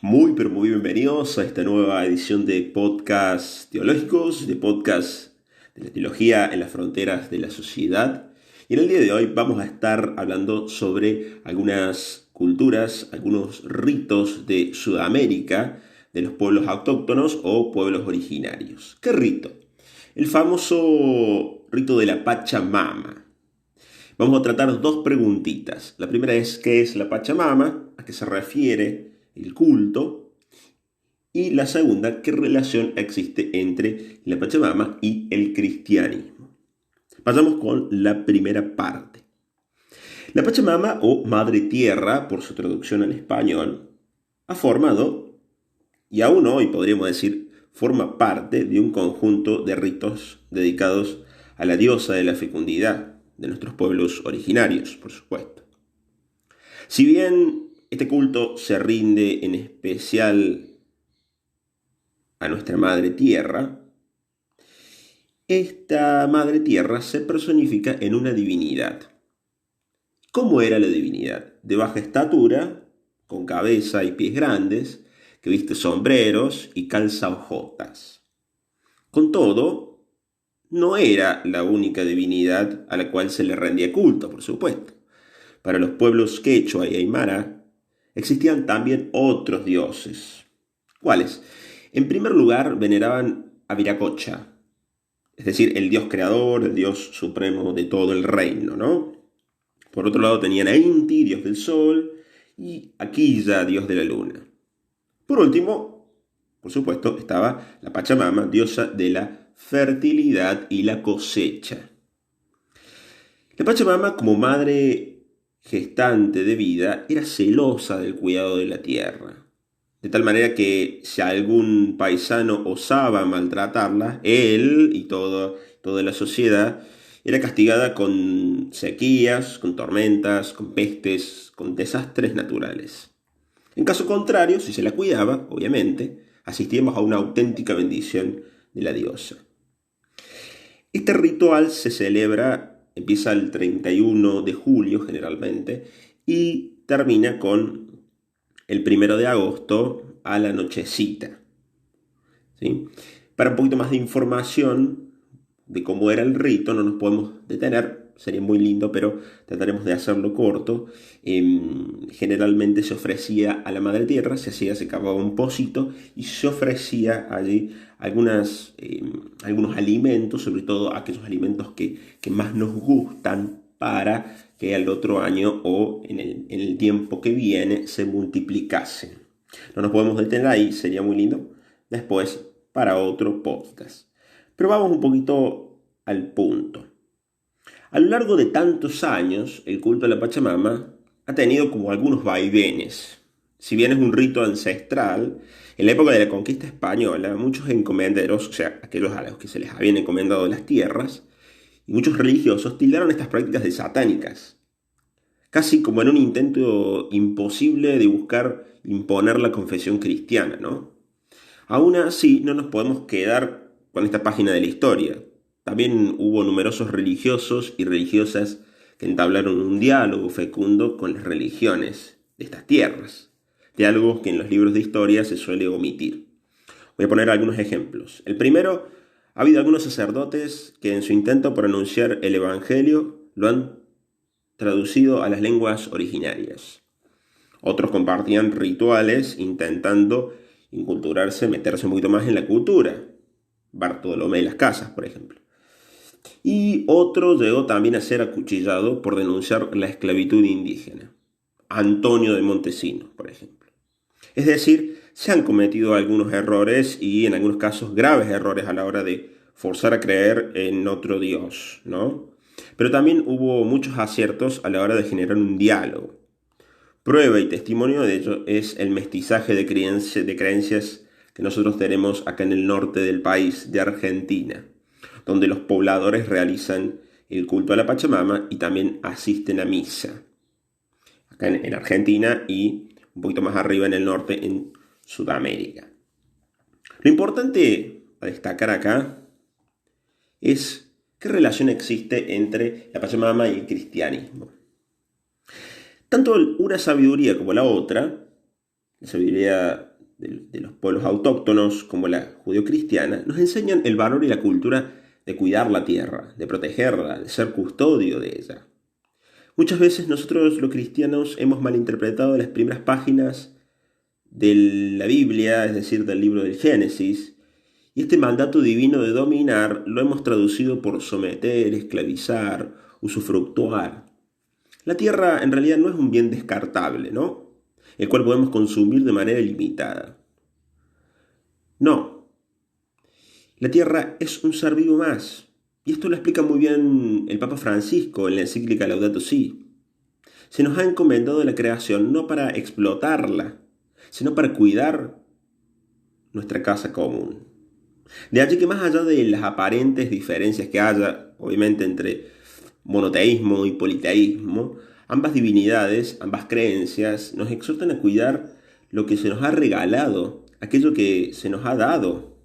Muy, pero muy bienvenidos a esta nueva edición de podcast teológicos, de podcast de la teología en las fronteras de la sociedad. Y en el día de hoy vamos a estar hablando sobre algunas culturas, algunos ritos de Sudamérica, de los pueblos autóctonos o pueblos originarios. ¿Qué rito? El famoso rito de la Pachamama. Vamos a tratar dos preguntitas. La primera es, ¿qué es la Pachamama? ¿A qué se refiere el culto? Y la segunda, ¿qué relación existe entre la Pachamama y el cristianismo? Pasamos con la primera parte. La Pachamama, o Madre Tierra, por su traducción al español, ha formado, y aún hoy podríamos decir, forma parte de un conjunto de ritos dedicados a la diosa de la fecundidad, de nuestros pueblos originarios, por supuesto. Si bien este culto se rinde en especial a nuestra Madre Tierra, esta Madre Tierra se personifica en una divinidad. ¿Cómo era la divinidad? De baja estatura, con cabeza y pies grandes, que viste sombreros y calza hojotas. Con todo, no era la única divinidad a la cual se le rendía culto, por supuesto. Para los pueblos quechua y aymara existían también otros dioses. ¿Cuáles? En primer lugar, veneraban a Viracocha, es decir, el dios creador, el dios supremo de todo el reino, ¿no? Por otro lado tenían a Inti, dios del sol, y a Quilla, dios de la luna. Por último, por supuesto, estaba la Pachamama, diosa de la fertilidad y la cosecha. La Pachamama, como madre gestante de vida, era celosa del cuidado de la tierra. De tal manera que si algún paisano osaba maltratarla, él y toda la sociedad era castigada con sequías, con tormentas, con pestes, con desastres naturales. En caso contrario, si se la cuidaba, obviamente, asistíamos a una auténtica bendición de la diosa. Este ritual se celebra, empieza el 31 de julio generalmente, y termina con el 1 de agosto a la nochecita. ¿Sí? Para un poquito más de información de cómo era el rito, no nos podemos detener, sería muy lindo, pero trataremos de hacerlo corto. Generalmente se ofrecía a la Madre Tierra, se cavaba un pocito y se ofrecía allí algunos alimentos, sobre todo aquellos alimentos que más nos gustan para que al otro año o en el tiempo que viene se multiplicasen. No nos podemos detener ahí, sería muy lindo. Después para otro podcast. Pero vamos un poquito al punto. A lo largo de tantos años, el culto a la Pachamama ha tenido como algunos vaivenes. Si bien es un rito ancestral, en la época de la conquista española, muchos encomenderos, o sea, aquellos a los que se les habían encomendado las tierras, y muchos religiosos tildaron estas prácticas de satánicas, casi como en un intento imposible de buscar imponer la confesión cristiana, ¿no? Aún así, no nos podemos quedar con esta página de la historia. También hubo numerosos religiosos y religiosas que entablaron un diálogo fecundo con las religiones de estas tierras, diálogos que en los libros de historia se suele omitir. Voy a poner algunos ejemplos. El primero, ha habido algunos sacerdotes que en su intento por anunciar el Evangelio lo han traducido a las lenguas originarias. Otros compartían rituales intentando inculturarse, meterse un poquito más en la cultura. Bartolomé de las Casas, por ejemplo. Y otro llegó también a ser acuchillado por denunciar la esclavitud indígena. Antonio de Montesinos, por ejemplo. Es decir, se han cometido algunos errores y en algunos casos graves errores a la hora de forzar a creer en otro Dios, ¿no? Pero también hubo muchos aciertos a la hora de generar un diálogo. Prueba y testimonio de ello es el mestizaje de creencias que nosotros tenemos acá en el norte del país, de Argentina, donde los pobladores realizan el culto a la Pachamama y también asisten a misa. Acá en Argentina y un poquito más arriba en el norte, en Sudamérica. Lo importante a destacar acá es qué relación existe entre la Pachamama y el cristianismo. Tanto una sabiduría como la otra, la sabiduría de los pueblos autóctonos, como la judeocristiana, nos enseñan el valor y la cultura de cuidar la tierra, de protegerla, de ser custodio de ella. Muchas veces nosotros los cristianos hemos malinterpretado las primeras páginas de la Biblia, es decir, del libro del Génesis, y este mandato divino de dominar lo hemos traducido por someter, esclavizar, usufructuar. La tierra en realidad no es un bien descartable, ¿no? El cual podemos consumir de manera ilimitada. No, la tierra es un ser vivo más. Y esto lo explica muy bien el Papa Francisco en la encíclica Laudato Si. Se nos ha encomendado la creación no para explotarla, sino para cuidar nuestra casa común. De allí que más allá de las aparentes diferencias que haya, obviamente, entre monoteísmo y politeísmo, ambas divinidades, ambas creencias, nos exhortan a cuidar lo que se nos ha regalado, aquello que se nos ha dado.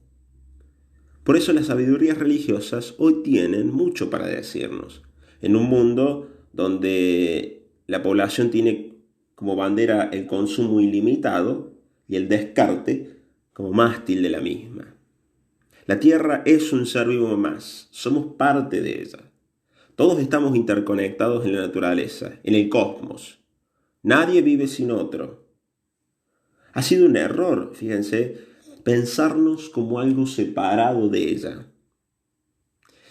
Por eso las sabidurías religiosas hoy tienen mucho para decirnos. En un mundo donde la población tiene como bandera el consumo ilimitado y el descarte como mástil de la misma. La Tierra es un ser vivo más, somos parte de ella. Todos estamos interconectados en la naturaleza, en el cosmos. Nadie vive sin otro. Ha sido un error, fíjense, pensarnos como algo separado de ella.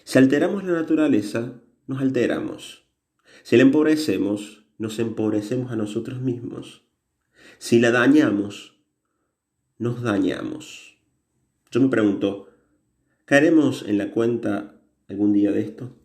Si alteramos la naturaleza, nos alteramos. Si la empobrecemos, nos empobrecemos a nosotros mismos. Si la dañamos, nos dañamos. Yo me pregunto, ¿caeremos en la cuenta algún día de esto?